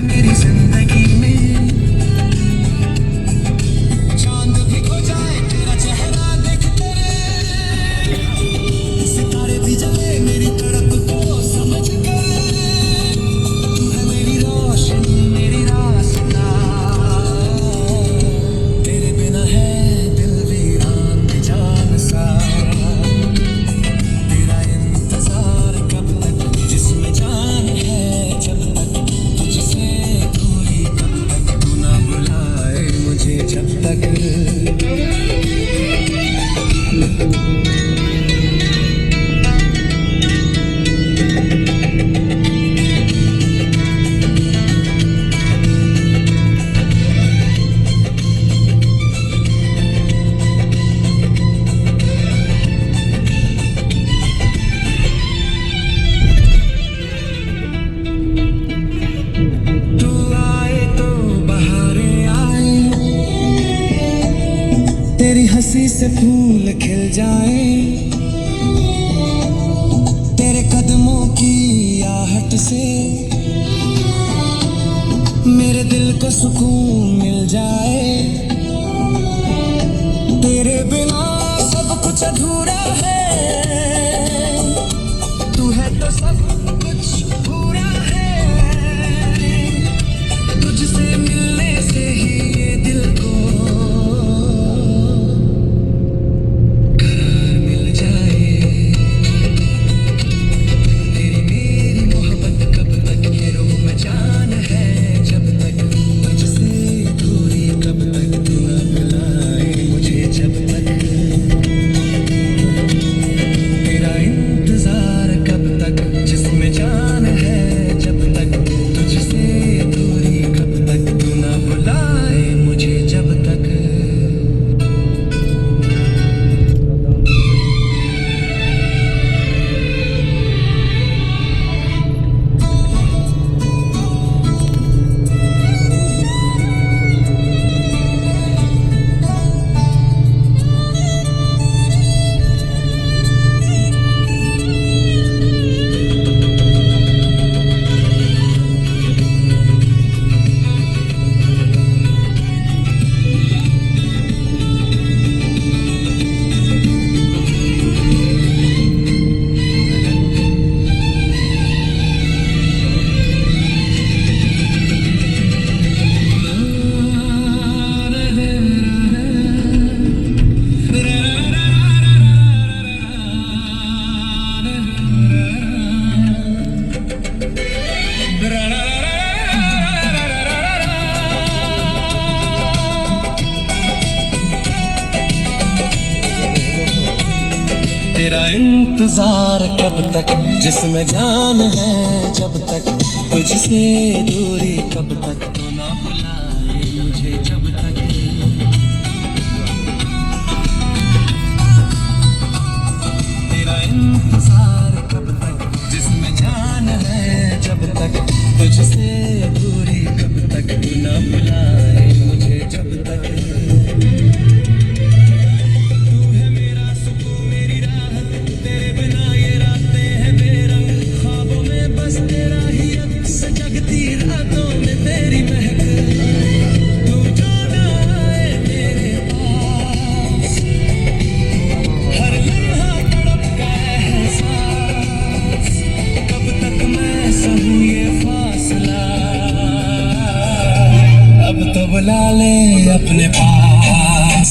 मेरी जिंदगी में चांद भी खो जाए तेरा चेहरा देख कर, सितारे भी जले मेरी तड़प को समझ कर, तू है मेरी रोशनी मेरी रास्ता, तेरे बिना है दिल वीरान बेजान सा, तेरा इंतजार कब तक जिसमें जान है जब तक, तुझसे दूरी कब तक तू ना बुलाए मुझे जब तक। तू आए तो बहारें आए, तेरी हंसी से फूल खिल जाए, तेरे कदमों की आहट से मेरे दिल को सुकून मिल जाए, तेरे बिना सब कुछ अधूरा है, तू है तो सब कुछ पूरा है, तुझसे मिलने से ही ये दिल को करार मिल जाए, तेरी मेरी मोहब्बत कब तक ये रूह में जान है जब तक, तुझसे दूरी कब तक तू ना बुलाए मुझे जब तक, तेरा इंतजार कब तक जिसमें जान है जब तक, तुझसे दूरी कब तक तू ना बुलाए मुझे जब तक। तेरा इंतजार कब तक जिसमें जान है जब तक, तुझसे दूरी कब तक तू ना बुलाए मुझे जब तक, तेरा इंतजार कब तक जिसमें जान है जब तक, तुझसे दूरी कब तक तू ना बुलाए मुझे जब तक, तू है मेरा सुकून मेरी राहत, तेरे बिना ये रातें हैं बेरंग, ख्वाबों में बस तेरा ही अक्स जगती रातों में तेरी महक, तू जो ना आए मेरे पास, हर लम्हा तड़प का एहसास, कब तक मैं सहूं ये फासला, अब तो बुला ले अपने पास,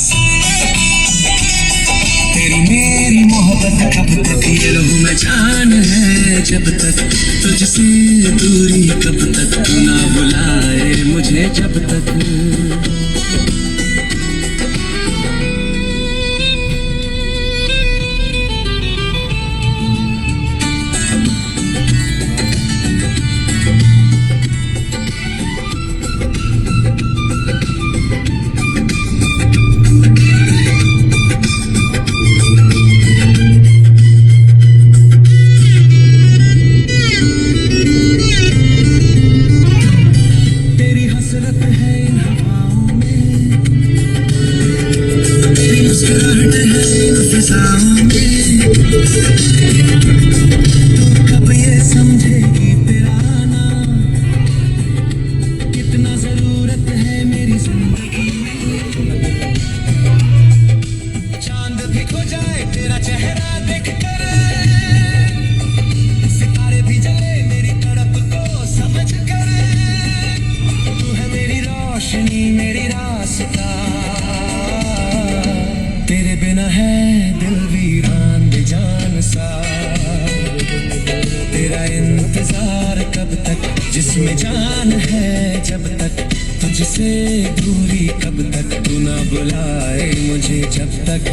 तेरी मेरी मोहब्बत कब तक ये रूह में जान है जब तक, तुझसे दूरी कब तक तू ना बुलाए मुझे जब तक। तेरी हसरत है इन जान है जब तक, तुझसे दूरी कब तक, तू ना बुलाए मुझे जब तक।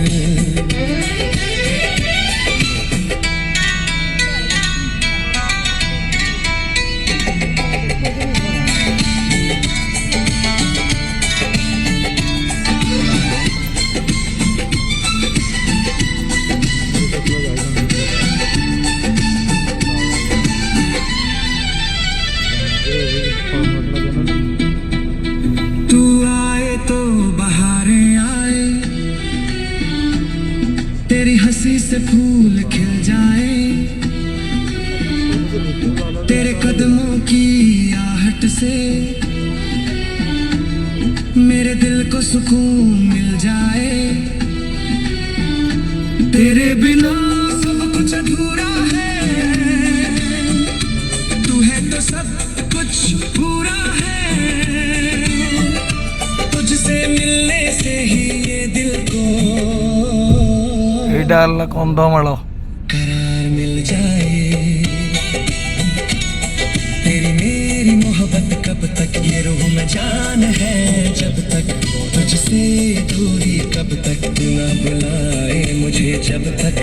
तू आए तो बहारें आए, तेरी हंसी से फूल खिल जाए, तेरे कदमों की आहट से मेरे दिल को सुकून मिल जाए। तेरे बिना सब कुछ अधूरा है, तू है तो सब कुछ पूरा है। तुझसे मिलने से ही ये दिल को കൊന്തോമളോ करार मिल जाए। तेरी मेरी मोहब्बत कब तक, ये रूह में जान है जब तक, तुझसे दूरी कब तक, तू ना बुलाए मुझे जब तक।